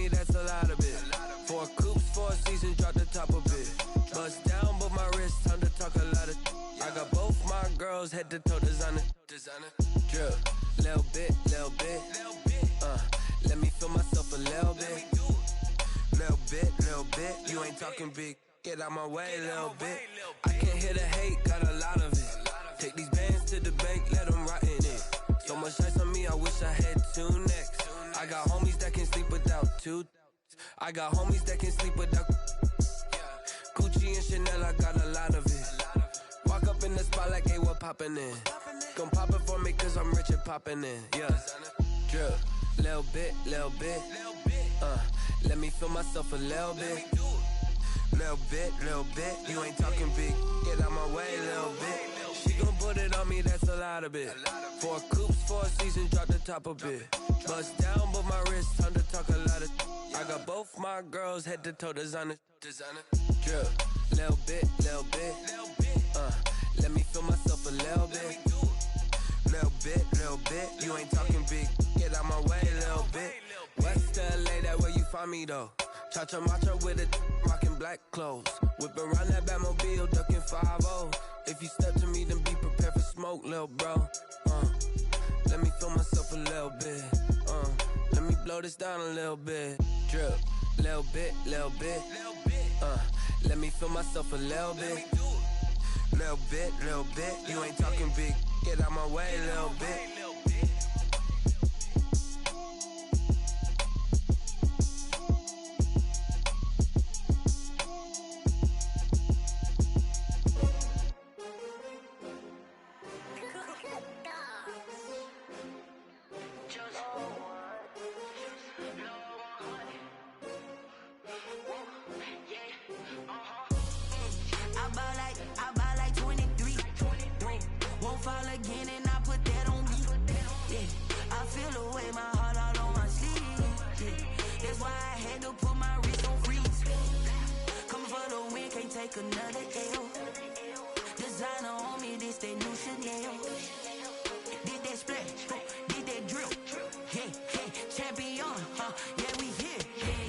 me, that's a lot of it. 4 coops, 4 seasons, drop the top a bit. Bust down, but my wrist, time to talk a lot of. I got both my girls head to toe designer. Drip, little bit, little bit. Let me feel myself a little bit. Little bit, little bit. You ain't talking big. Get out my way, little bit. I can't hear the hate, got a lot of it. Take these bands to the bank, let them rot in it. So much ice on me, I wish I had 2 necks. I got homies that can sleep without 2. I got homies that can sleep without Gucci and Chanel, I got a lot of it. Walk up in the spot like, hey, what poppin' in? Gon' pop it for me cause I'm rich and poppin' in, yeah. Drip, little bit, little bit. Let me feel myself a little bit. Little bit, little bit. You ain't talking big, get out my way, little bit. She gon' put it on me, that's a lot of it. 4 coops, 4 seasons, drop the top a bit. Bust down, but my wrist, time to talk a lot of. I got both my girls head to toe designer. Drip, little bit, little bit. Let me feel myself a little bit. Little bit, little bit. You ain't talking big, get out my way, little bit. West LA, that where you find me though. Cha-cha macha with it, rockin' black clothes. Whip around that Batmobile, duckin' 5-0. If you step to me, then be prepared for smoke, lil' bro. Let me feel myself a little bit. Let me blow this down a little bit. Drip, little bit, little bit. Let me feel myself a little bit. Little bit, little bit. You ain't talking big, get out my way, little bit. Fall again and I put that on me. Yeah, I feel the way, my heart all on my sleeve. Yeah, that's why I had to put my wrist on freeze. Coming for the win, can't take another L. Designer on me, this that new Chanel. Did that splash, did that drill. Yeah, champion, yeah, we here.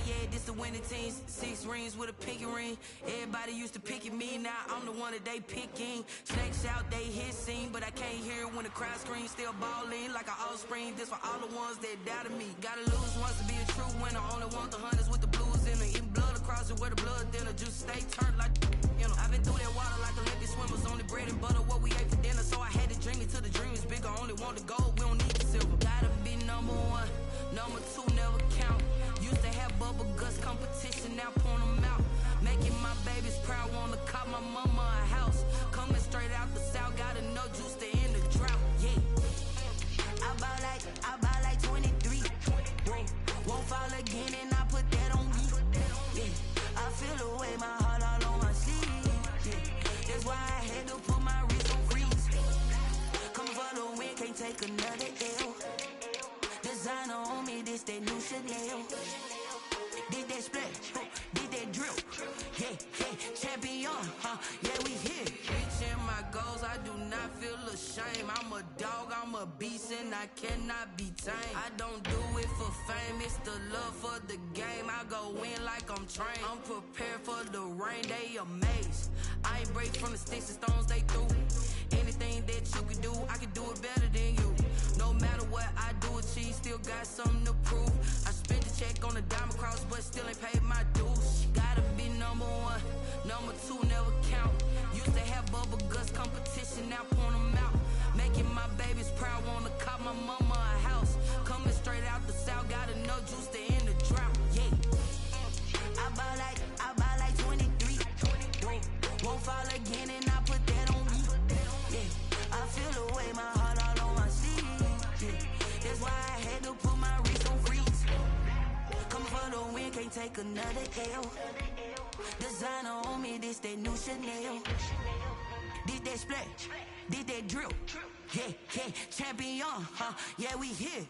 Yeah, this the winning team. 6 rings with a pinky ring. Everybody used to pick at me, now I'm the one that they picking. Snakes out, they hit scene, but I can't hear it when the crowd screams. Still ballin' like an offspring. This for all the ones that doubted me. Gotta lose once to be a true winner. Only want the hunters with the blues in it. Eating blood across it where the blood dinner. Juice stay turned like, you know. I've been through that water like Olympic swimmers. Only bread and butter, what we ate for dinner. So I had to dream it till the dream is bigger. Only want the gold, we don't need the silver. Gotta be number 1, number 2 never count. Used to have bubble guts competition, now point them out. Making my babies proud, wanna cop my mama a house. Coming straight out the south, gotta know juice to end the drought. Yeah, I buy like 23. Won't fall again and I put that on me. Yeah, I feel the way, my heart all on my sleeve. Yeah, that's why I had to put my wrist on freeze. Come for the win, can't take another L. Designer on me, this that new Chanel. Did that splash, did that drill. Yeah, champion, yeah, we here. Reaching my goals, I do not feel ashamed. I'm a dog, I'm a beast, and I cannot be tamed. I don't do it for fame, it's the love for the game. I go in like I'm trained. I'm prepared for the rain, they amazed. I ain't break from the sticks and stones they threw. Anything that you can do, I can do it better than you. No matter what I do, achieve, still got something to prove. I spent the check on the diamond cross, but still ain't paid my dues. Gotta be number 1, number 2 never count. Used to have bubble guts competition, now point them out. Making my babies proud, wanna cop my mama a house. Coming straight out the south, gotta know juice to end the drought. Yeah, I buy like 23. Won't fall again and I put that on me. Yeah, I feel the way, my heart all on my sleeve. Yeah, that's why I had to put my wrist on freeze. Coming for the win, can't take another L. Designer on me, this that new Chanel. Did that splash, did that drill. Yeah, champion, yeah, we here.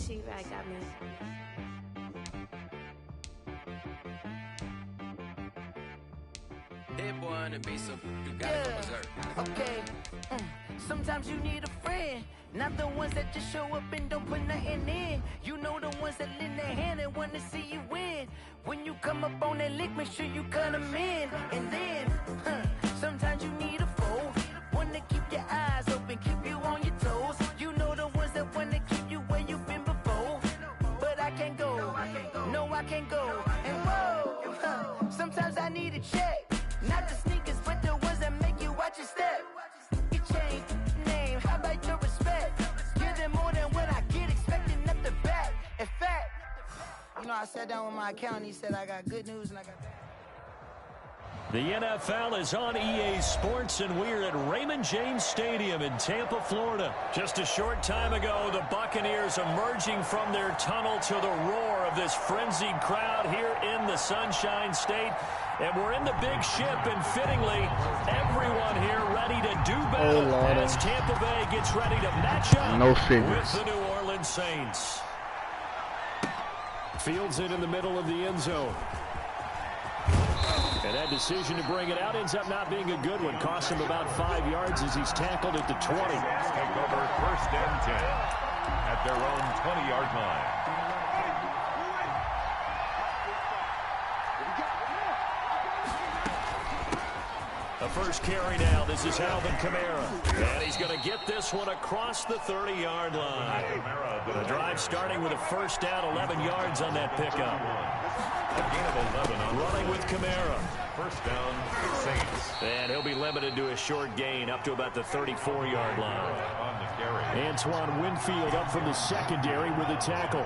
she right got me. Hit boy on the beat, so you gotta go berserk. Okay. Sometimes you need a friend, not the ones that just show up and don't put nothing in. You know the ones that lend their hand and want to see you win. When you come up on that lick, make sure you cut them in. And then, sometimes you need a foe, one to keep your eyes open, keep you on your toes. You know the ones that want to keep you where you've been before. But I can't go, no I can't go. And whoa, sometimes I need a check. Not the sneakers, but the ones that make you watch your step. Your chain, name, how about your respect? Give them more than what I get, expecting up the back. In fact, you know, I sat down with my accountant, he said I got good news and I got bad. The NFL is on EA Sports, and we're at Raymond James Stadium in Tampa, Florida. Just a short time ago, the Buccaneers emerging from their tunnel to the roar of this frenzied crowd here in the Sunshine State. And we're in the big ship, and fittingly, everyone here ready to do battle as Tampa Bay gets ready to match up with the New Orleans Saints. Fields it in the middle of the end zone. And that decision to bring it out ends up not being a good one. Costs him about 5 yards as he's tackled at the 20. Take over 1st and 10 at their own 20-yard line. The first carry now. This is Alvin Kamara. And he's going to get this one across the 30-yard line. The drive starting with a first down, 11 yards on that pickup. A gain of 11 running with Kamara. First down, Saints. And he'll be limited to a short gain up to about the 34-yard line. On the carry. Antoine Winfield up from the secondary with a tackle.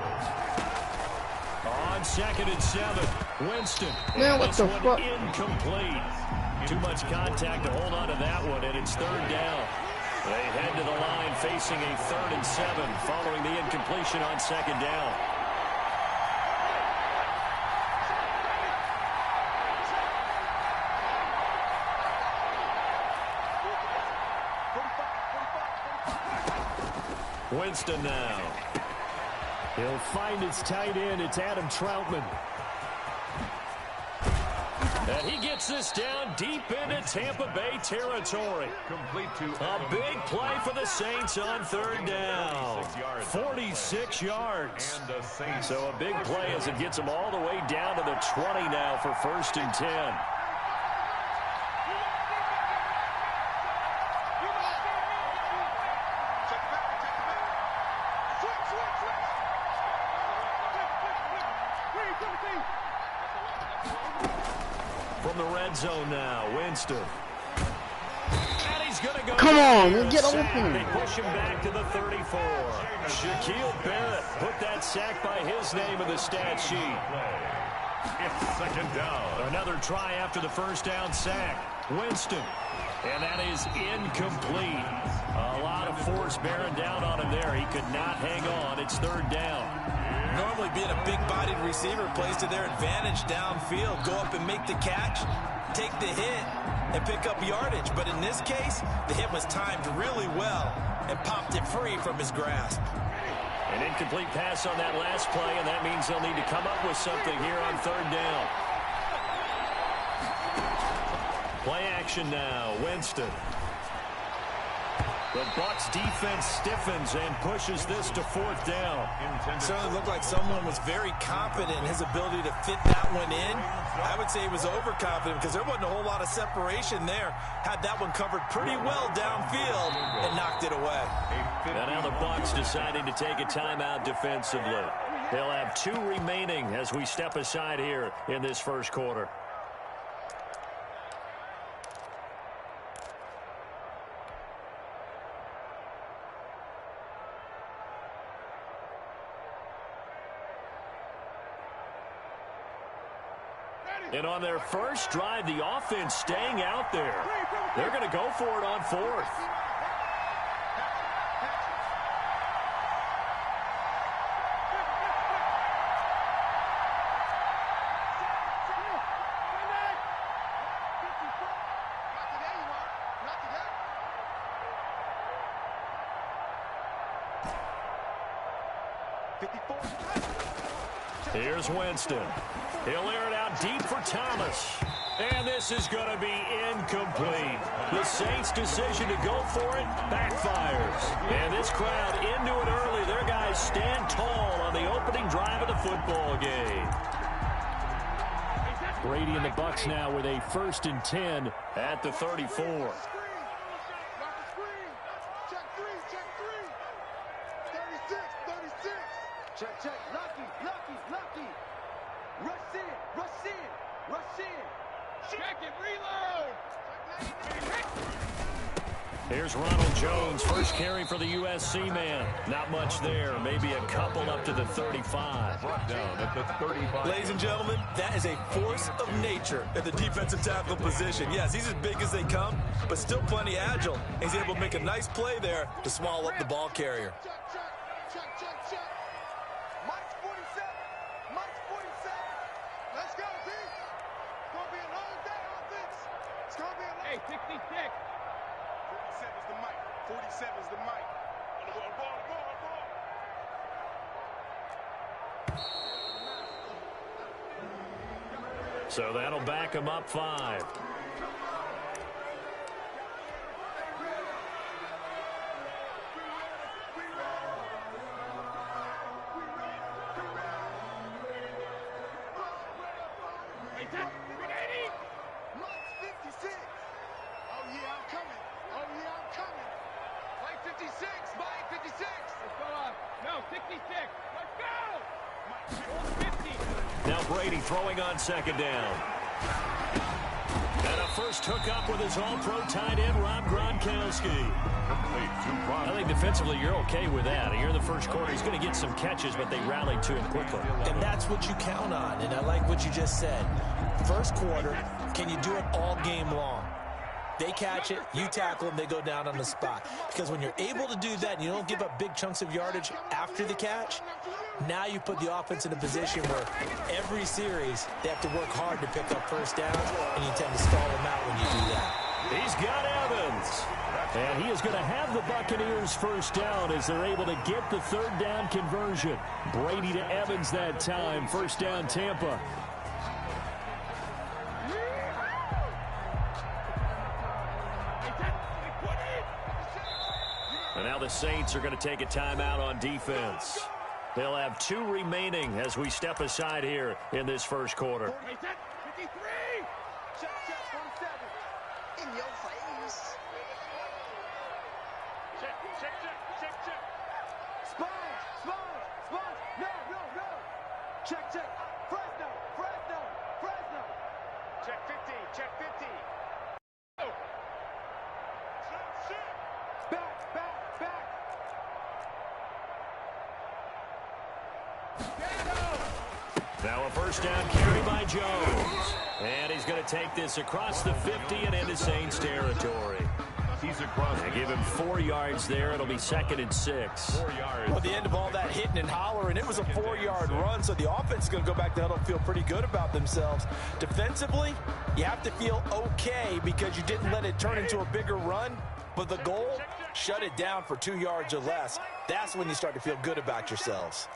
On 2nd and 7, Winston. Man, what the fuck? Incomplete. Too much contact to hold on to that one, and it's 3rd down. They head to the line facing a 3rd and 7 following the incompletion on 2nd down. Winston now. He'll find his tight end. It's Adam Troutman. And he gets this down deep into Tampa Bay territory. Complete to a big play for the Saints on 3rd down. 46 yards. So a big play as it gets them all the way down to the 20 now for 1st and 10. From the red zone now, Winston. And he's going to go. Come on, get open. They push him back to the 34. Shaquille Barrett put that sack by his name in the stat sheet. It's 2nd down. Another try after the first down sack. Winston. And that is incomplete. A lot of force bearing down on him there. He could not hang on. It's 3rd down. Normally being a big-bodied receiver plays to their advantage downfield. Go up and make the catch, take the hit, and pick up yardage. But in this case, the hit was timed really well and popped it free from his grasp. An incomplete pass on that last play, and that means they'll need to come up with something here on 3rd down. Play action now, Winston. The Bucs defense stiffens and pushes this to 4th down. It certainly looked like someone was very confident in his ability to fit that one in. I would say he was overconfident because there wasn't a whole lot of separation there. Had that one covered pretty well downfield and knocked it away. And now the Bucs deciding to take a timeout defensively. They'll have 2 remaining as we step aside here in this first quarter. And on their first drive, the offense staying out there. They're going to go for it on 4th. Here's Winston. He'll air it out deep for Thomas. And this is going to be incomplete. The Saints' decision to go for it backfires. And this crowd into it early. Their guys stand tall on the opening drive of the football game. Brady and the Bucs now with a 1st and 10 at the 34. Check. Lucky. Rush in. Check it, reload. Here's Ronald Jones, first carry for the USC man. Not much there, maybe a couple up to the 35. Brought down at the 35. Ladies and gentlemen, that is a force of nature at the defensive tackle position. Yes, he's as big as they come, but still plenty agile. He's able to make a nice play there to swallow up the ball carrier. Check. Mike's 47. Let's go, D. It's going to be a long day on this. It's going to be a long day. Hey, 66. 47's the mic. 47's the mic. Ball. So that'll back him up 5. Now Brady throwing on 2nd down. And a first hookup with his all-pro tight end, Rob Gronkowski. I think defensively you're okay with that. Here in the first quarter, he's going to get some catches, but they rallied to him quickly. And that's what you count on, and I like what you just said. First quarter, can you do it all game long? They catch it, you tackle them, they go down on the spot. Because when you're able to do that and you don't give up big chunks of yardage after the catch, now you put the offense in a position where every series they have to work hard to pick up first downs, and you tend to stall them out when you do that. He's got Evans. And he is going to have the Buccaneers first down as they're able to get the 3rd down conversion. Brady to Evans that time. First down, Tampa. And now the Saints are going to take a timeout on defense. They'll have 2 remaining as we step aside here in this first quarter. 53. Check, 47. In your face. Check. Sponge. No. Check. Fresno. Check 50. Oh. Back. Now a first down carry by Jones. And he's going to take this across the 50 and into Saints territory. He's across. They give him 4 yards there. It'll be 2nd and 6. 4 yards. Well, at the end of all that hitting and hollering, it was a 4-yard run, so the offense is going to go back to huddle and feel pretty good about themselves. Defensively, you have to feel okay because you didn't let it turn into a bigger run, but the goal, shut it down for 2 yards or less. That's when you start to feel good about yourselves.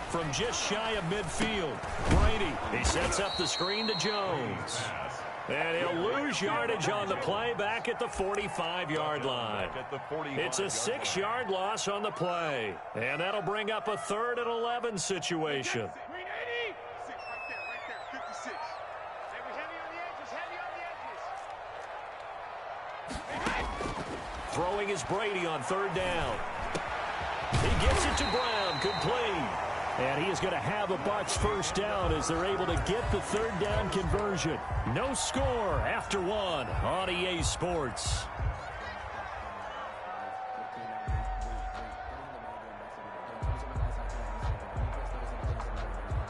From just shy of midfield, Brady, he sets up the screen to Jones. And he'll lose yardage on the play back at the 45-yard line. It's a 6-yard loss on the play. And that'll bring up a 3rd and 11 situation. Throwing is Brady on 3rd down. He gets it to Brown, complete. And he is going to have a Bucs first down as they're able to get the 3rd down conversion. No score after 1 on EA Sports.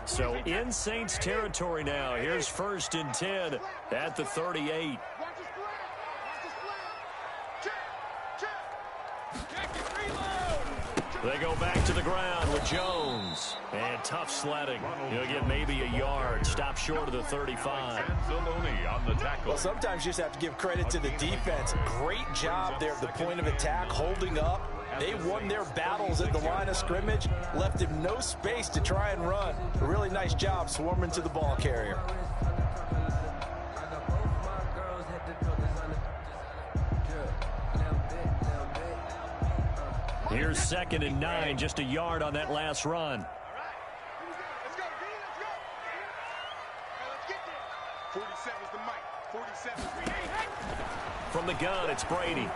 So in Saints territory now. Here's 1st and 10 at the 38. They go back to the ground with Jones. And tough sledding. He'll get maybe a yard. Stop short of the 35. Well, sometimes you just have to give credit to the defense. Great job there at the point of attack, holding up, They won their battles at the line of scrimmage, left him no space to try and run. A really nice job swarming to the ball carrier. Here's 2nd and 9, just a yard on that last run. Let's go, B, let's go. Hey, let's get there. 47's the mic. 47's From the gun, it's Brady.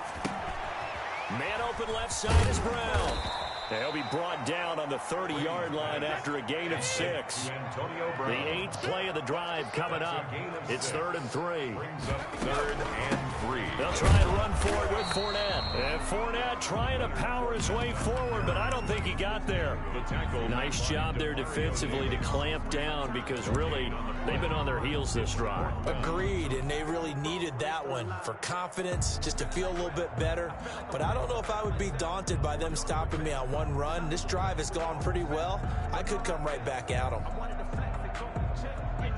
Man open left side is Brown. They'll be brought down on the 30-yard line after a gain of 6. The 8th play of the drive coming up. It's 3rd and 3. 3rd and 3. They'll try and run for it with Fournette. And Fournette trying to power his way forward, but I don't think he got there. Nice job there defensively to clamp down because really they've been on their heels this drive. Agreed, and they really needed that one for confidence, just to feel a little bit better. But I don't know if I would be daunted by them stopping me on one run. This drive has gone pretty well. I could come right back at them.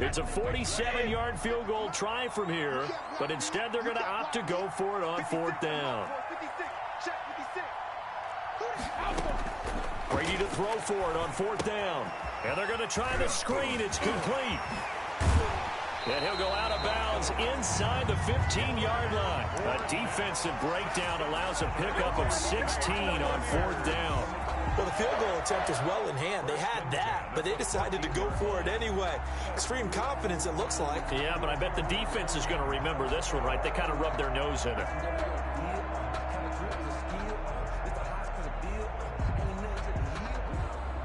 It's a 47-yard field goal try from here, but instead they're going to opt to go for it on 4th down. Brady to throw for it on 4th down. And they're going to try the screen. It's complete. And he'll go out of bounds inside the 15-yard line. A defensive breakdown allows a pickup of 16 on 4th down. Well, the field goal attempt was well in hand. They had that, but they decided to go for it anyway. Extreme confidence, it looks like. Yeah, but I bet the defense is going to remember this one, right? They kind of rubbed their nose in it.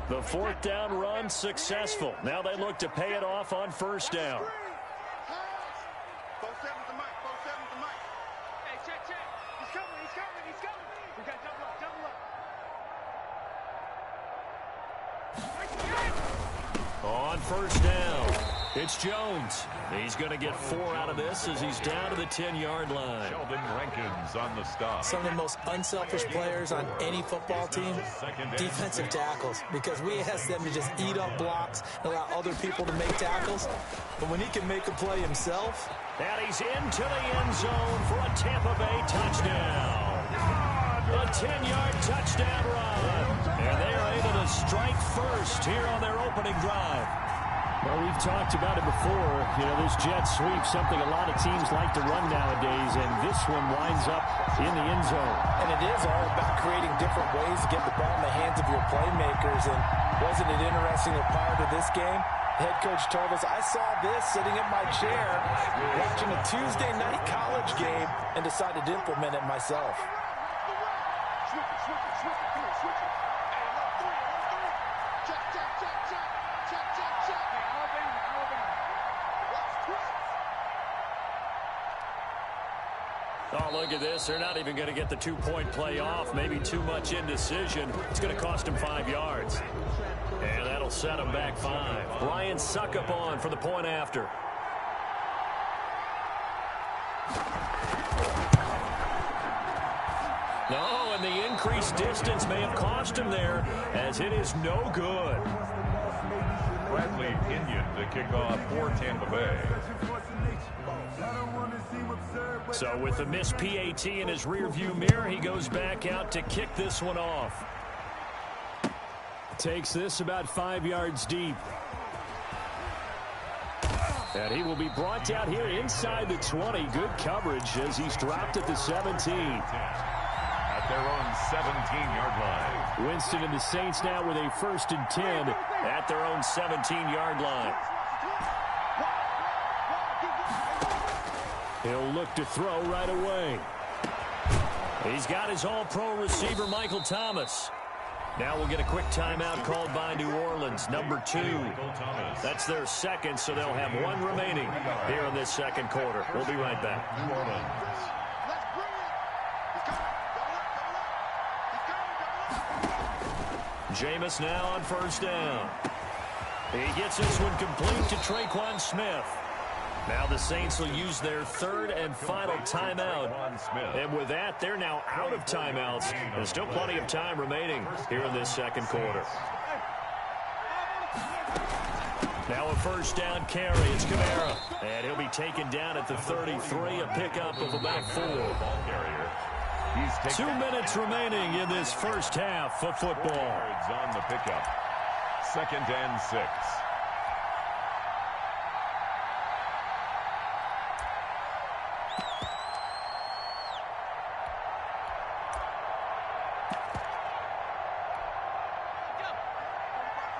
The 4th down run successful. Now they look to pay it off on 1st down. 47's the mic. 47's the mic. Hey, check. He's coming. We got double up. On 1st down, it's Jones. He's going to get 4 out of this as he's down to the 10-yard line. Sheldon Rankins on the stop. Some of the most unselfish players on any football team, defensive tackles, because we ask them to just eat up blocks and allow other people to make tackles. But when he can make a play himself. And he's into the end zone for a Tampa Bay touchdown. A 10-yard touchdown run. And they are able to strike first here on their opening drive. Well, we've talked about it before. You know, those jet sweeps, something a lot of teams like to run nowadays, and this one winds up in the end zone. And it is all about creating different ways to get the ball in the hands of your playmakers. And wasn't it interesting that prior to this game, the head coach told us, I saw this sitting in my chair watching a Tuesday night college game and decided to implement it myself. Oh, look at this. They're not even going to get the 2-point play off. Maybe too much indecision. It's going to cost him 5 yards. And that'll set him back 5. Brian Suckup on for the point after. No, and the increased distance may have cost him there, as it is no good. Bradley Pinion to kick off for Tampa Bay. So with the missed PAT in his rearview mirror, he goes back out to kick this one off. Takes this about 5 yards deep. And he will be brought down here inside the 20. Good coverage as he's dropped at the 17. At their own 17-yard line. Winston and the Saints now with a 1st and 10 at their own 17-yard line. He'll look to throw right away. He's got his all-pro receiver, Michael Thomas. Now we'll get a quick timeout called by New Orleans, number 2. That's their second, so they'll have 1 remaining here in this second quarter. We'll be right back. New Orleans. Jameis now on 1st down. He gets this one complete to Traquan Smith. Now the Saints will use their 3rd and final timeout. And with that, they're now out of timeouts. There's still plenty of time remaining here in this second quarter. Now a 1st down carry. It's Kamara. And he'll be taken down at the 33, a pickup of about 4. 2 minutes remaining in this first half of football. Yards on the pickup. 2nd and 6.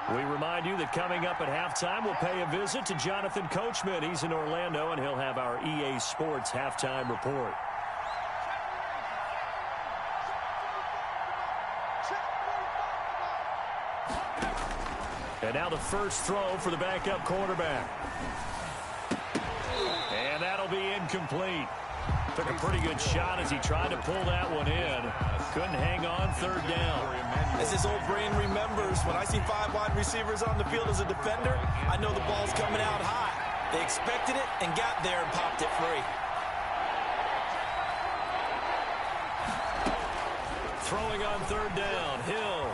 We remind you that coming up at halftime, we'll pay a visit to Jonathan Coachman. He's in Orlando, and he'll have our EA Sports halftime report. And now the first throw for the backup quarterback. And that'll be incomplete. Took a pretty good shot as he tried to pull that one in. Couldn't hang on, 3rd down. As his old brain remembers, when I see 5 wide receivers on the field as a defender, I know the ball's coming out high. They expected it and got there and popped it free. Throwing on 3rd down, Hill.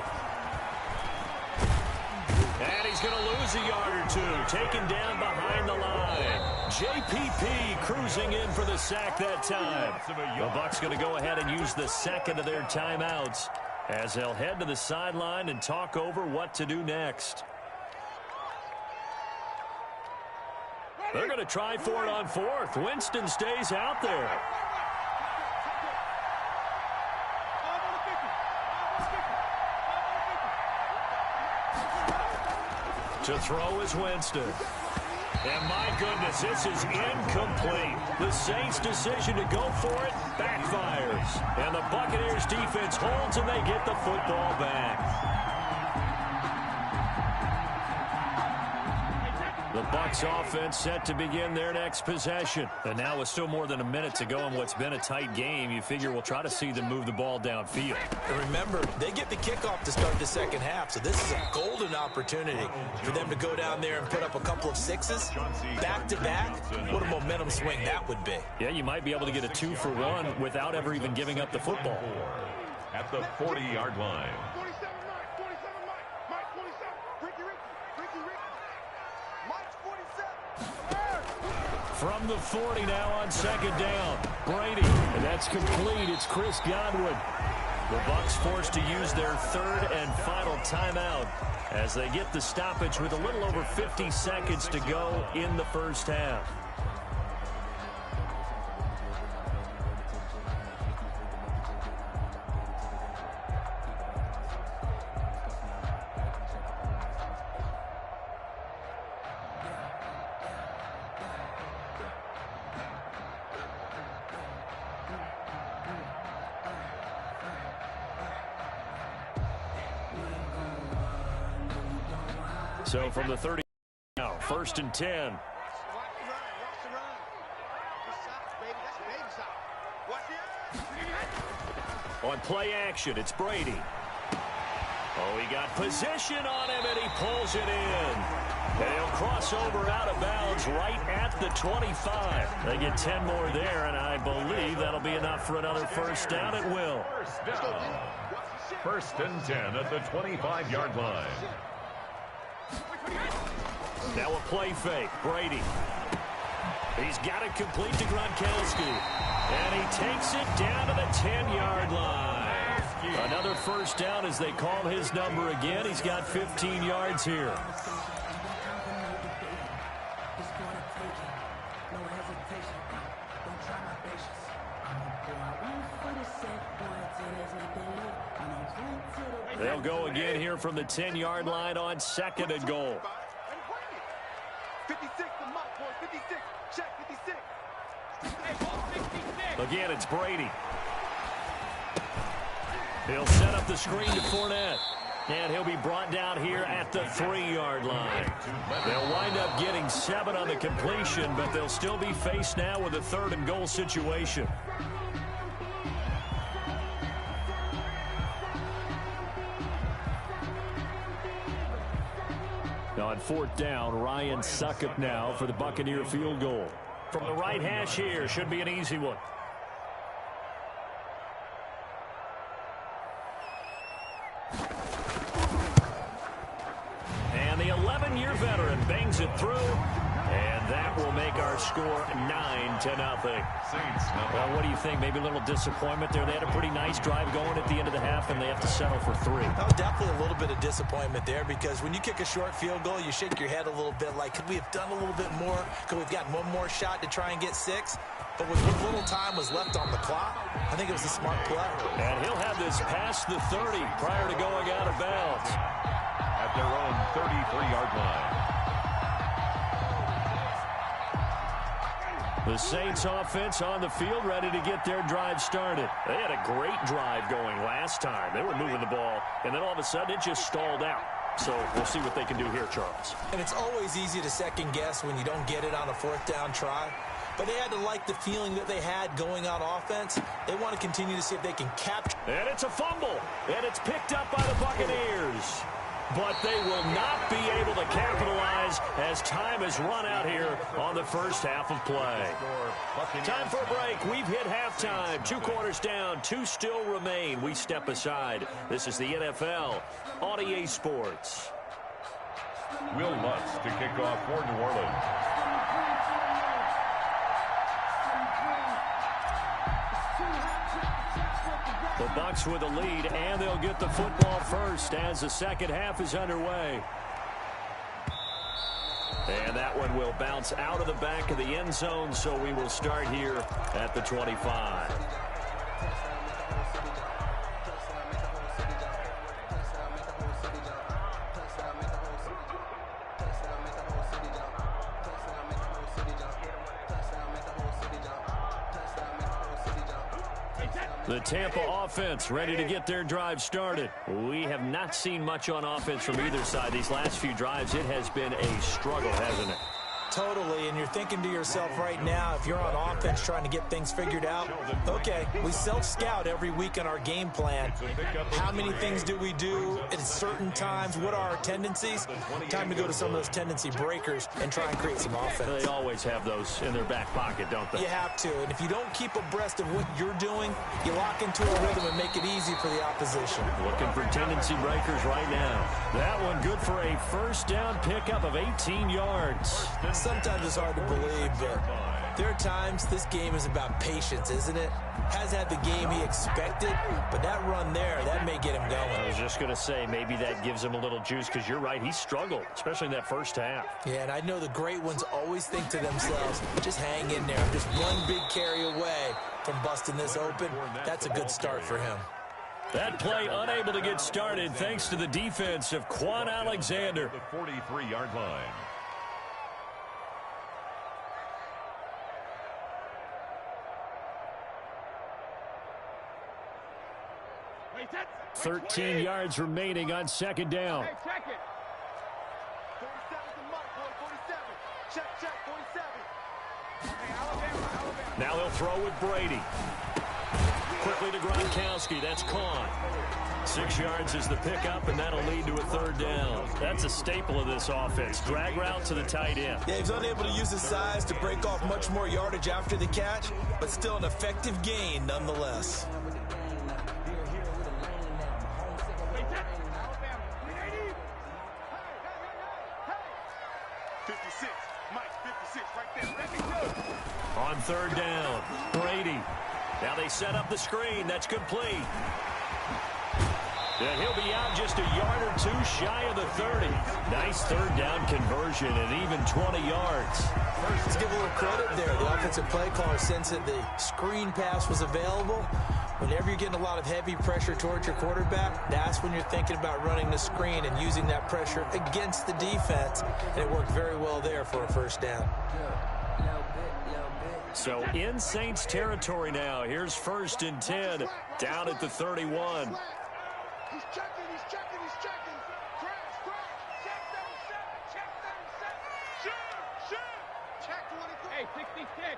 And he's going to lose a yard or two. Taken down behind the line. JPP cruising in for the sack that time. The Bucs going to go ahead and use the second of their timeouts as they'll head to the sideline and talk over what to do next. They're going to try for it on 4th. Winston stays out there. To throw is Winston. And my goodness, this is incomplete. The Saints' decision to go for it backfires. And the Buccaneers defense holds and they get the football back. The Bucs offense set to begin their next possession. And now with still more than a minute to go in what's been a tight game, you figure we'll try to see them move the ball downfield. And remember, they get the kickoff to start the second half, so this is a golden opportunity for them to go down there and put up a couple of 6s back-to-back. What a momentum swing that would be. Yeah, you might be able to get a 2-for-1 without ever even giving up the football. At the 40-yard line. From the 40 now on 2nd down. Brady, and that's complete. It's Chris Godwin. The Bucs forced to use their 3rd and final timeout as they get the stoppage with a little over 50 seconds to go in the first half. So from the 30 now, 1st and 10. On play action, it's Brady. Oh, he got position on him, and he pulls it in. And he'll cross over out of bounds right at the 25. They get 10 more there, and I believe that'll be enough for another first down. It will. First down. 1st and 10 at the 25-yard line. Now a play fake. Brady. He's got it complete to Gronkowski. And he takes it down to the 10-yard line. Another first down as they call his number again. He's got 15 yards here. They'll go again here from the 10-yard line on 2nd and goal. 56, the mark, boys. 56. Check 56. Again, it's Brady. He'll set up the screen to Fournette. And he'll be brought down here at the 3-yard line. They'll wind up getting 7 on the completion, but they'll still be faced now with a 3rd and goal situation. On 4th down, Ryan Succop now for the Buccaneer field goal. From the right hash here, should be an easy one. And the 11-year veteran bangs it through. And That will make our score 9-0. Well, what do you think? Maybe a little disappointment there. They had a pretty nice drive going at the end of the half, and they have to settle for 3. Oh, definitely a little bit of disappointment there, because when you kick a short field goal, you shake your head a little bit like, could we have done a little bit more? Could we have gotten one more shot to try and get 6? But with what little time was left on the clock, I think it was a smart play. And he'll have this past the 30 prior to going out of bounds. At their own 33-yard line. The Saints offense on the field, ready to get their drive started. They had a great drive going last time. They were moving the ball, and then all of a sudden it just stalled out. So we'll see what they can do here, Charles. And it's always easy to second guess when you don't get it on a 4th down try. But they had to like the feeling that they had going on offense. They want to continue to see if they can capture. And it's a fumble, and it's picked up by the Buccaneers. But they will not be able to capitalize as time has run out here on the first half of play. Time for a break. We've hit halftime. 2 quarters down, 2 still remain. We step aside. This is the NFL on EA Sports. Will Lutz to kick off for New Orleans. The Bucs with a lead, and they'll get the football first as the second half is underway. And that one will bounce out of the back of the end zone, so we will start here at the 25. The Tampa offense ready to get their drive started. We have not seen much on offense from either side. These last few drives, it has been a struggle, hasn't it? Totally, and you're thinking to yourself right now, if you're on offense trying to get things figured out, okay, we self-scout every week on our game plan. How many things do we do at certain times? What are our tendencies? Time to go to some of those tendency breakers and try and create some offense. They always have those in their back pocket, don't they? You have to, and if you don't keep abreast of what you're doing, you lock into a rhythm and make it easy for the opposition. Looking for tendency breakers right now. That one good for a first down pickup of 18 yards. Sometimes it's hard to believe, but there are times this game is about patience, isn't it? Has had the game he expected, but that run there, that may get him going. I was just going to say, maybe that gives him a little juice, because you're right, he struggled, especially in that first half. Yeah, and I know the great ones always think to themselves, just hang in there. I'm just one big carry away from busting this open. That's a good start for him. That play unable to get started thanks to the defense of Quan Alexander. The 43-yard line. 13 yards remaining on second down. Hey, check it. 47's the mark, boy. 47. Check, 47. Hey, Alabama. Now they'll throw with Brady. Quickly to Gronkowski. That's caught. 6 yards is the pickup, and that'll lead to a third down. That's a staple of this offense. Drag route to the tight end. Yeah, he's unable to use his size to break off much more yardage after the catch, but still an effective gain nonetheless. 56. Mike, 56 right there. Let me go. On third down, Brady. Now they set up the screen. That's complete. And he'll be out just a yard or two shy of the 30. Nice third down conversion and even 20 yards. Let's give a little credit there. The offensive play caller sensed that the screen pass was available. Whenever you're getting a lot of heavy pressure towards your quarterback, that's when you're thinking about running the screen and using that pressure against the defense. And it worked very well there for a first down. So in Saints territory now. Here's 1st and 10 down at the 31. He's checking. Crash. Check 37. Shoot. Check 24. Hey, 66.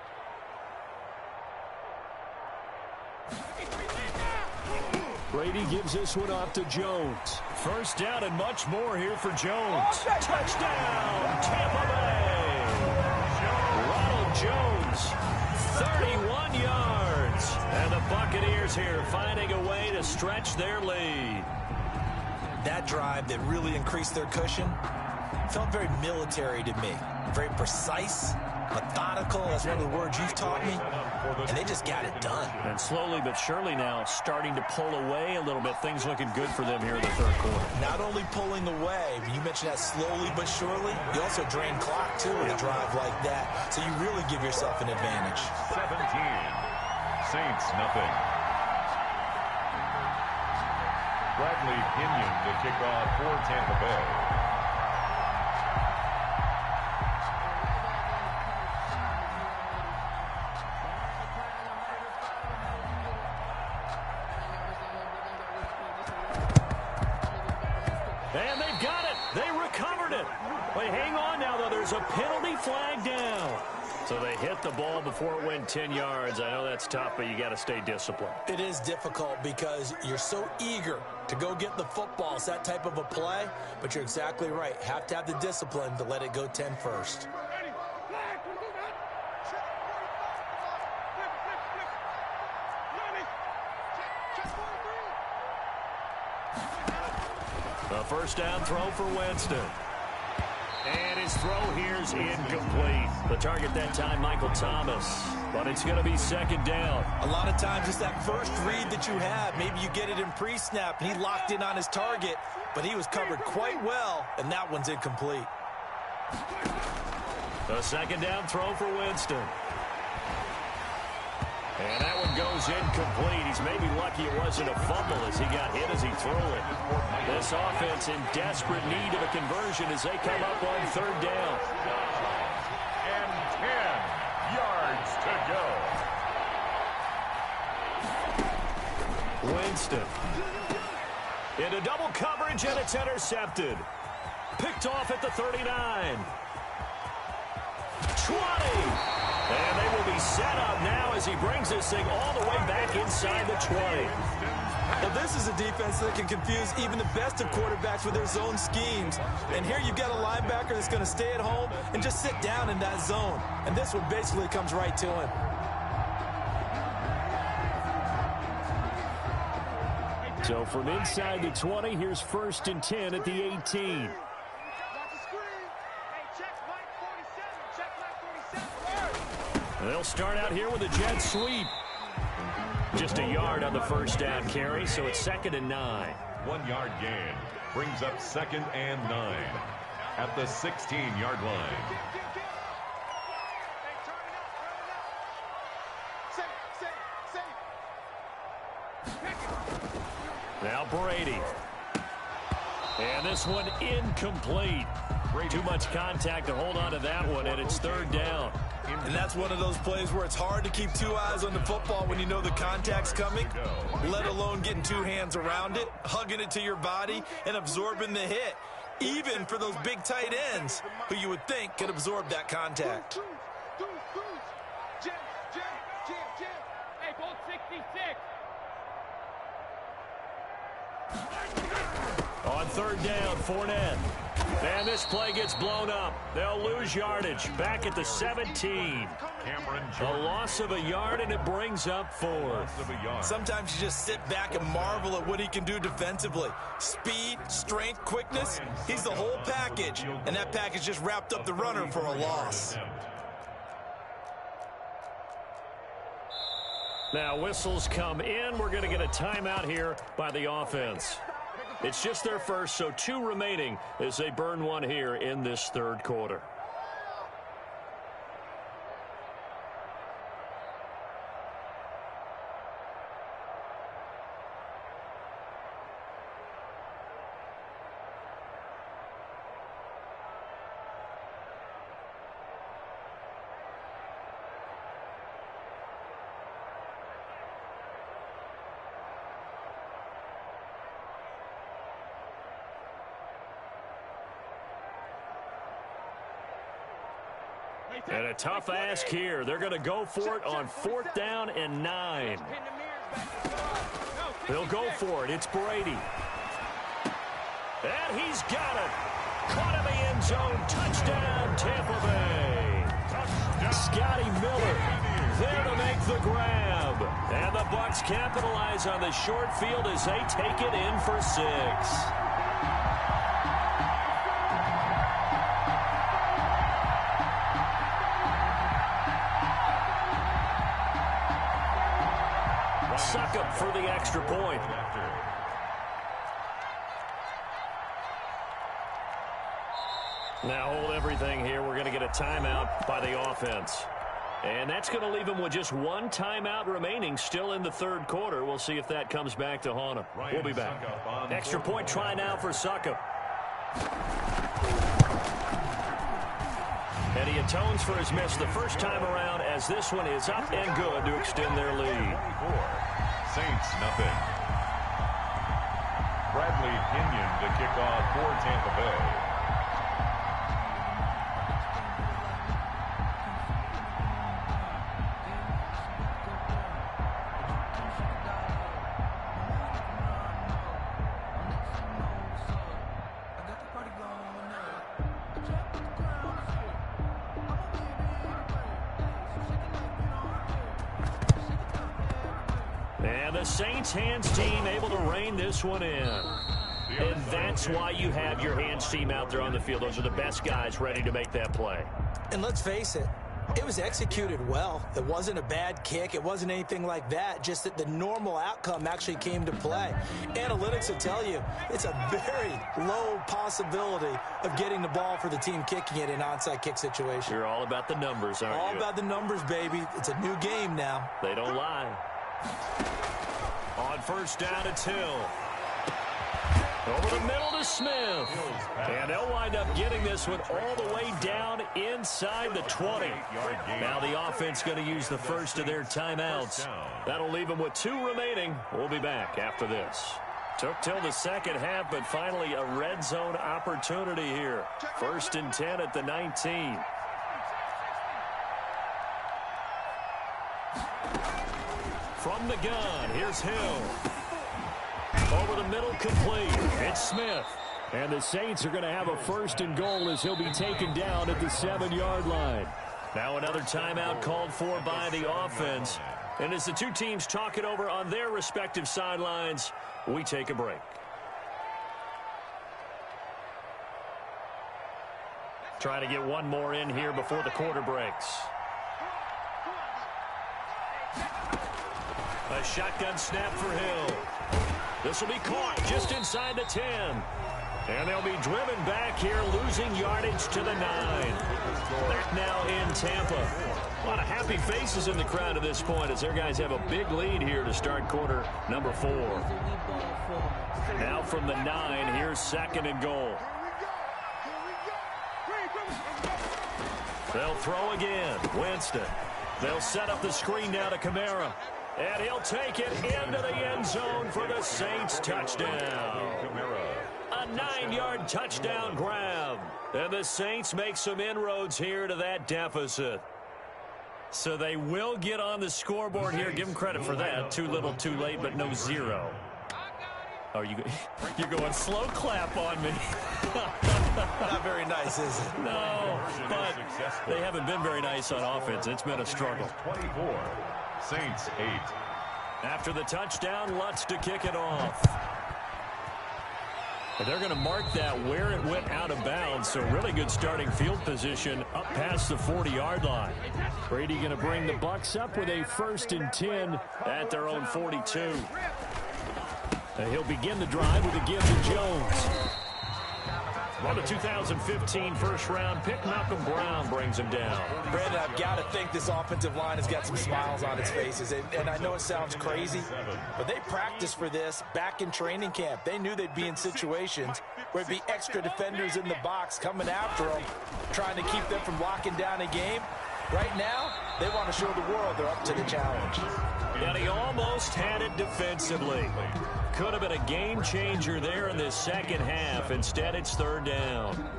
Brady gives this one off to Jones. First down and much more here for Jones. Touchdown, Tampa Bay. Ronald Jones, 31 yards. And the Buccaneers here finding a way to stretch their lead. That drive that really increased their cushion, felt very military to me. Very precise, methodical. That's one of the words you've taught me. And they just got it done. And slowly but surely now starting to pull away a little bit. Things looking good for them here in the third quarter. Not only pulling away, but you mentioned that slowly but surely. You also drain clock, too, with a drive like that. So you really give yourself an advantage. 17. Saints, nothing. Bradley Pinion to kick off for Tampa Bay. And they've got it. They recovered it. Wait, hang on now, though. There's a penalty flag down. So they hit the ball before it went 10 yards. I know that's tough, but you got to stay disciplined. It is difficult because you're so eager to go get the football. It's that type of a play, but you're exactly right. Have to have the discipline to let it go 10 first. A first down throw for Winston. And his throw here's incomplete. The target that time, Michael Thomas. But it's going to be second down. A lot of times it's that first read that you have. Maybe you get it in pre-snap, and he locked in on his target, but he was covered quite well, and that one's incomplete. The second down throw for Winston. And that one goes incomplete. He's maybe lucky it wasn't a fumble as he got hit as he threw it. This offense in desperate need of a conversion as they come up on third down. And 10 yards to go. Winston. Into double coverage, and it's intercepted. Picked off at the 39. 20. And they will be set up now as he brings this thing all the way back inside the 20. Well, this is a defense that can confuse even the best of quarterbacks with their zone schemes. And here you've got a linebacker that's going to stay at home and just sit down in that zone. And this one basically comes right to him. So from inside the 20, here's first and 10 at the 18. They'll start out here with a jet sweep. Just a yard on the first down carry, so it's second and 9. 1 yard gain brings up second and 9 at the 16-yard line. Now Brady. And this one incomplete. Too much contact to hold on to that one, and it's third down. And that's one of those plays where it's hard to keep two eyes on the football when you know the contact's coming, let alone getting two hands around it, hugging it to your body, and absorbing the hit, even for those big tight ends who you would think could absorb that contact. Hey, ball 66. On third down, Fournette. And this play gets blown up. They'll lose yardage back at the 17. A loss of a yard, and it brings up fourth. Sometimes you just sit back and marvel at what he can do defensively. Speed, strength, quickness, he's the whole package. And that package just wrapped up the runner for a loss. Now whistles come in. We're going to get a timeout here by the offense. It's just their first, so 2 remaining as they burn one here in this third quarter. And a tough ask here. They're going to go for it on fourth down and 9. They'll go for it. It's Brady. And he's got it. Caught in the end zone. Touchdown, Tampa Bay. Scotty Miller there to make the grab. And the Bucs capitalize on the short field as they take it in for 6. for the extra point. Now hold everything here. We're going to get a timeout by the offense. And that's going to leave them with just one timeout remaining still in the third quarter. We'll see if that comes back to haunt them. We'll be back. Extra point try now for Suckup. And he atones for his miss the first time around as this one is up and good to extend their lead. Saints, nothing. Bradley Pinion to kick off for Tampa Bay. The Saints hands team able to rein this one in. And that's why you have your hands team out there on the field. Those are the best guys ready to make that play. And let's face it, it was executed well. It wasn't a bad kick. It wasn't anything like that. Just that the normal outcome actually came to play. Analytics will tell you it's a very low possibility of getting the ball for the team kicking it in an onside kick situation. You're all about the numbers, aren't you? All about the numbers, baby. It's a new game now. They don't lie. On first down, it's Hill. Over the middle to Smith. And they'll wind up getting this one all the way down inside the 20. Now the offense going to use the first of their timeouts. That'll leave them with 2 remaining. We'll be back after this. Took till the second half, but finally a red zone opportunity here. 1st and 10 at the 19. From the gun, here's Hill. Over the middle, complete. It's Smith. And the Saints are going to have a 1st and goal as he'll be taken down at the 7-yard line. Now another timeout called for by the offense. And as the two teams talk it over on their respective sidelines, we take a break. Trying to get one more in here before the quarter breaks. A shotgun snap for Hill. This will be caught just inside the 10. And they'll be driven back here, losing yardage to the 9. Back now in Tampa. A lot of happy faces in the crowd at this point as their guys have a big lead here to start quarter number 4. Now from the 9, here's 2nd and goal. They'll throw again. Winston. They'll set up the screen now to Kamara. And he'll take it into the end zone for the Saints touchdown. A 9-yard touchdown grab. And the Saints make some inroads here to that deficit. So they will get on the scoreboard here. Give them credit for that. Too little, too late, but no 0. Oh, you're going slow clap on me. Not very nice, is it? No, but they haven't been very nice on offense. It's been a struggle. 24. Saints 8. After the touchdown, Lutz to kick it off. And they're going to mark that where it went out of bounds, so really good starting field position up past the 40-yard line. Brady going to bring the Bucs up with a 1st and 10 at their own 42. And he'll begin the drive with a give to Jones. Well, the 2015 first-round pick, Malcolm Brown, brings him down. Brandon, I've got to think this offensive line has got some smiles on its faces. And I know it sounds crazy, but they practiced for this back in training camp. They knew they'd be in situations where there'd be extra defenders in the box coming after them, trying to keep them from locking down a game. Right now, they want to show the world they're up to the challenge. And he almost had it defensively. Could have been a game changer there in this second half. Instead, it's 3rd down.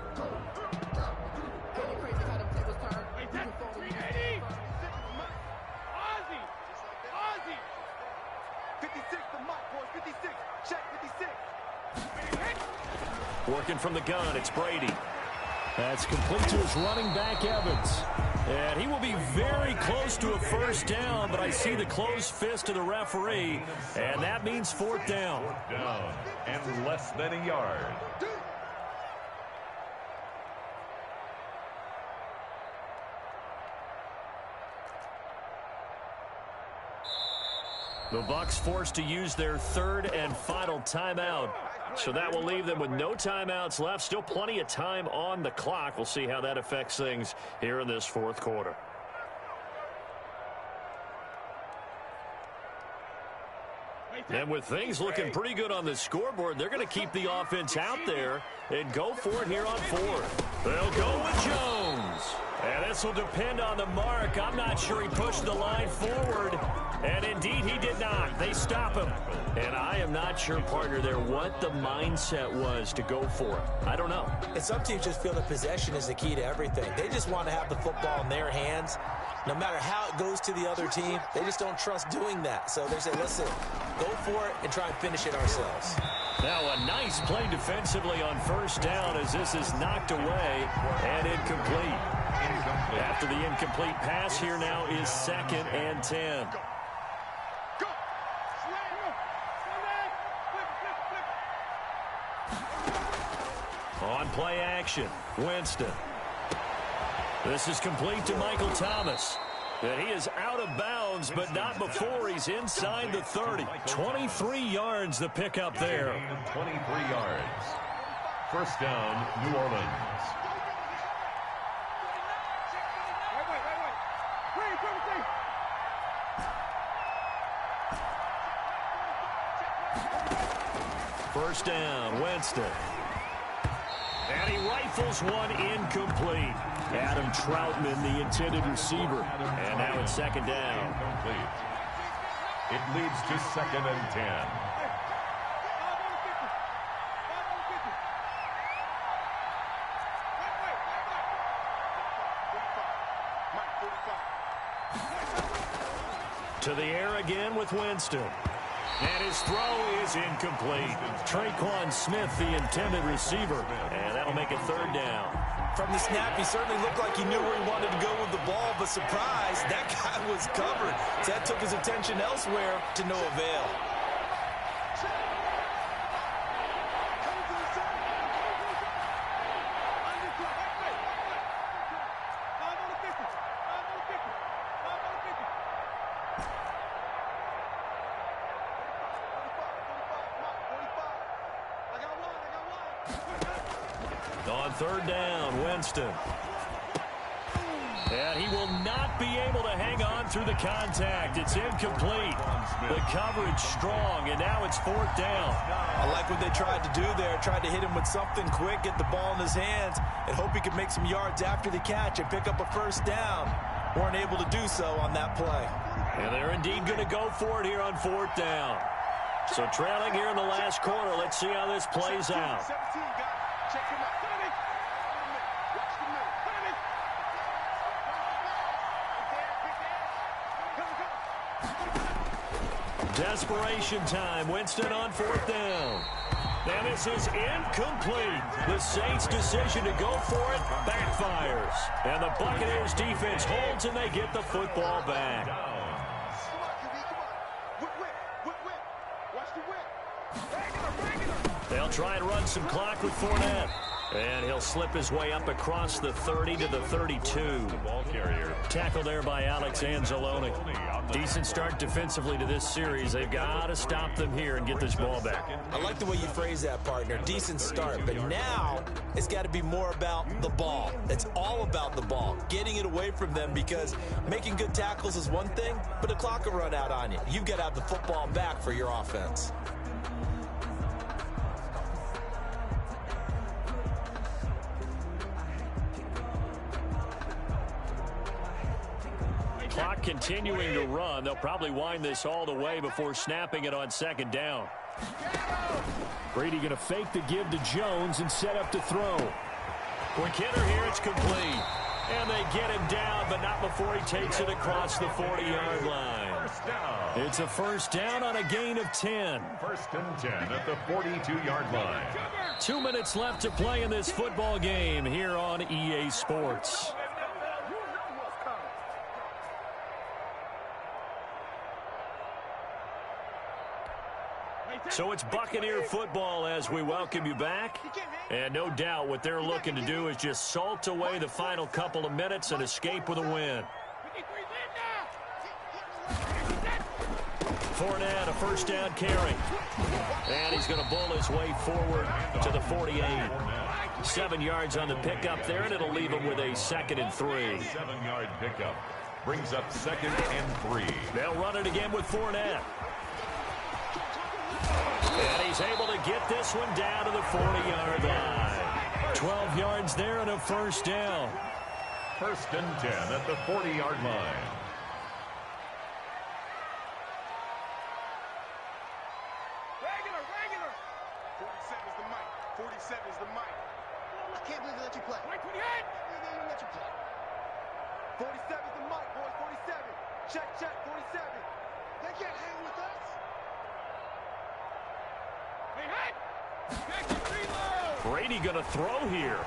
Working from the gun, it's Brady. That's complete to his running back, Evans. And he will be very close to a 1st down, but I see the closed fist of the referee, and that means 4th down. Down and less than a yard. The Bucs forced to use their third and final timeout. So that will leave them with no timeouts left. Still plenty of time on the clock. We'll see how that affects things here in this fourth quarter. And with things looking pretty good on the scoreboard, they're going to keep the offense out there and go for it here on fourth. They'll go with Jones. And this will depend on the mark. I'm not sure he pushed the line forward. And indeed, he did not. They stop him. And I am not sure, partner, there what the mindset was to go for it. I don't know. And some teams just feel that possession is the key to everything. They just want to have the football in their hands. No matter how it goes to the other team, they just don't trust doing that. So they say, listen, go for it and try and finish it ourselves. Now a nice play defensively on first down as this is knocked away and incomplete. After the incomplete pass, here now is 2nd and 10. On play action, Winston. This is complete to Michael Thomas. And he is out of bounds, but not before he's inside the 30. 23 yards the pickup there. 23 yards. First down, New Orleans. First down, Winston. And he rifles one incomplete. Adam Troutman, the intended receiver. And now it's 2nd down. It leads to 2nd and 10. To the air again with Winston. And his throw is incomplete. Traquan Smith, the intended receiver. And that'll make it 3rd down. From the snap, he certainly looked like he knew where he wanted to go with the ball, but surprise, that guy was covered. So that took his attention elsewhere to no avail. On 3rd down, Winston. And he will not be able to hang on through the contact. It's incomplete. The coverage strong, and now it's 4th down. I like what they tried to do there. Tried to hit him with something quick, get the ball in his hands, and hope he could make some yards after the catch and pick up a first down. Weren't able to do so on that play. And they're indeed going to go for it here on 4th down. So trailing here in the last quarter. Let's see how this plays out. Desperation time. Winston on 4th down. And this is incomplete. The Saints' decision to go for it backfires. And the Buccaneers defense holds and they get the football back. They'll try and run some clock with Fournette. And he'll slip his way up across the 30 to the 32. Ball carrier. Tackled there by Alex Anzalone. Decent start defensively to this series. They've got to stop them here and get this ball back. I like the way you phrase that, partner. Decent start. But now it's got to be more about the ball. It's all about the ball. Getting it away from them, because making good tackles is one thing, but the clock will run out on you. You've got to have the football back for your offense. Clock continuing to run. They'll probably wind this all the way before snapping it on 2nd down. Brady going to fake the give to Jones and set up to throw. Quick hitter here. It's complete. And they get him down, but not before he takes it across the 40-yard line. It's a first down on a gain of 10. 1st and 10 at the 42-yard line. 2 minutes left to play in this football game here on EA Sports. So it's Buccaneer football as we welcome you back. And no doubt what they're looking to do is just salt away the final couple of minutes and escape with a win. Fournette, a first down carry. And he's going to bull his way forward to the 48. 7 yards on the pickup there, and it'll leave him with a 2nd and 3. 7-yard pickup brings up 2nd and 3. They'll run it again with Fournette. And he's able to get this one down to the 40-yard line. 12 yards there and a first down. 1st and 10 at the 40-yard line. Regular. 47 is the mic. 47 is the mic. I can't believe they let you play. 28! They let you play. 47 is the mic, boys. 47. Check. 47. They can't hang with us. Hey, hit! Check the reload! Brady going to throw here.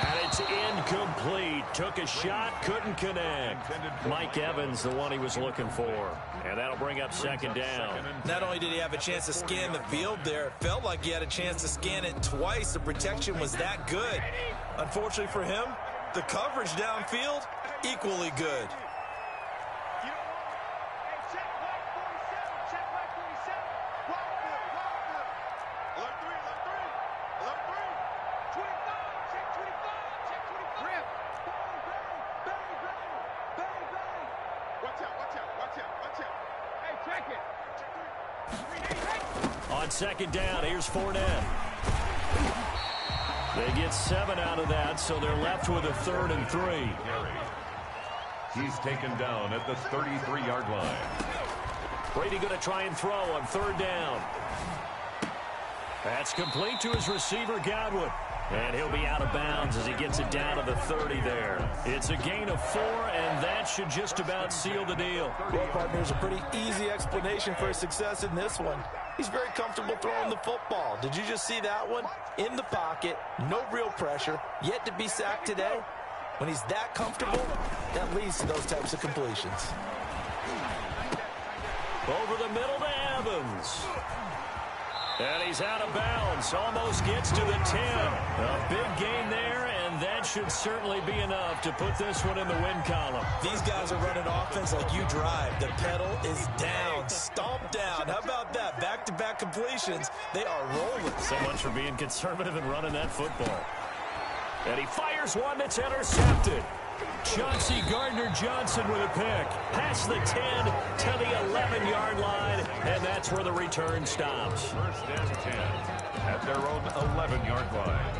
And it's incomplete. Took a shot, couldn't connect. Mike Evans, the one he was looking for. And that'll bring up 2nd down. Not only did he have a chance to scan the field there, it felt like he had a chance to scan it twice. The protection was that good. Unfortunately for him, the coverage downfield, equally good. On 2nd down, here's Fournette. They get 7 out of that, so they're left with a 3rd and 3. He's taken down at the 33-yard line. Brady going to try and throw on 3rd down. That's complete to his receiver, Godwin. And he'll be out of bounds as he gets it down to the 30 there. It's a gain of 4, and that should just about seal the deal. Well, partner, there's a pretty easy explanation for his success in this one. He's very comfortable throwing the football. Did you just see that one? In the pocket, no real pressure, yet to be sacked today. When he's that comfortable, that leads to those types of completions. Over the middle to Evans. And he's out of bounds. Almost gets to the 10. A big gain there, and that should certainly be enough to put this one in the win column. These guys are running offense like you drive. The pedal is down, stomped down. How about that? Back-to-back completions. They are rolling. So much for being conservative and running that football. And he fires one that's intercepted. Chauncey Gardner-Johnson with a pick. Past the 10 to the 11-yard line, and that's where the return stops. 1st and 10 at their own 11-yard line.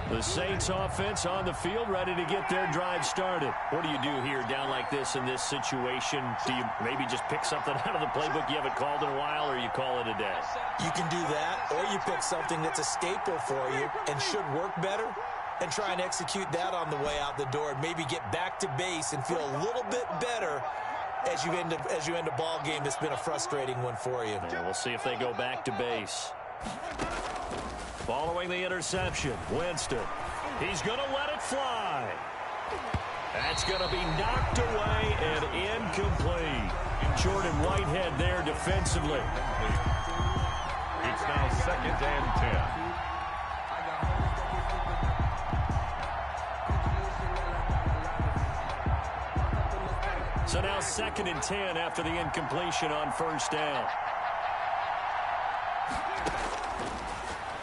The Saints offense on the field, ready to get their drive started. What do you do here down like this in this situation? Do you maybe just pick something out of the playbook you haven't called in a while, or you call it a day? You can do that, or you pick something that's a staple for you and should work better, and try and execute that on the way out the door and maybe get back to base and feel a little bit better as you end a ball game that's been a frustrating one for you. Yeah, we'll see if they go back to base. Following the interception, Winston. He's going to let it fly. That's going to be knocked away and incomplete. Jordan Whitehead there defensively. It's now 2nd and 10. So now 2nd and 10 after the incompletion on 1st down.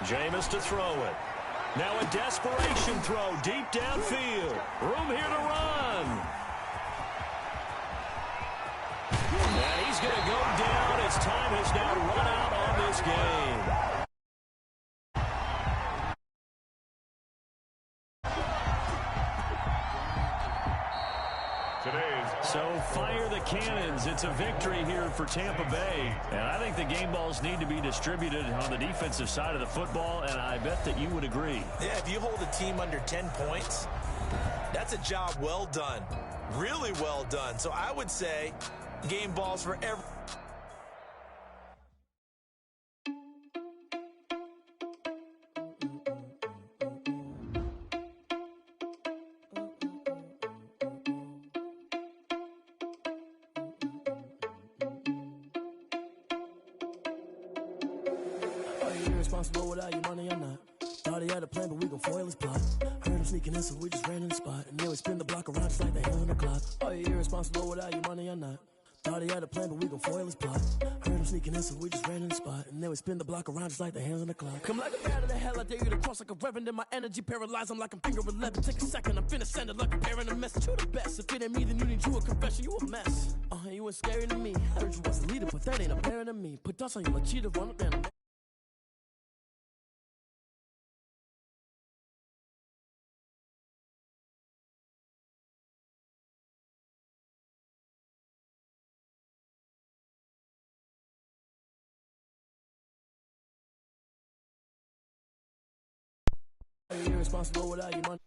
Jameis to throw it. Now a desperation throw deep downfield. Room here to run. And he's going to go down as time has now run out on this game. So fire the cannons. It's a victory here for Tampa Bay. And I think the game balls need to be distributed on the defensive side of the football, and I bet that you would agree. Yeah, if you hold a team under 10 points, that's a job well done. Really well done. So I would say game balls for every... Responsible without your money, I'm not. Thought he had a plan, but we gon' foil his plot. Heard him sneaking in, so we just ran in the spot. And then we spin the block around just like the hand on the clock. Are you irresponsible without your money or not? Thought he had a plan, but we gon' foil his plot. Heard him sneaking in, so we just ran in the spot. And then we spin the block around just like the hands on the clock. Come like a bat of the hell, I dare you to cross like a reverend. In my energy paralyzed, I'm like I'm finger 11. Take a second, I'm finna send it like a parent a message. You the best, if it ain't me, then you need you a confession. You a mess, you ain't scary to me. I heard you was a leader, but that ain't apparent to me. Put dust on you like cheater, run up down. Irresponsible without your money.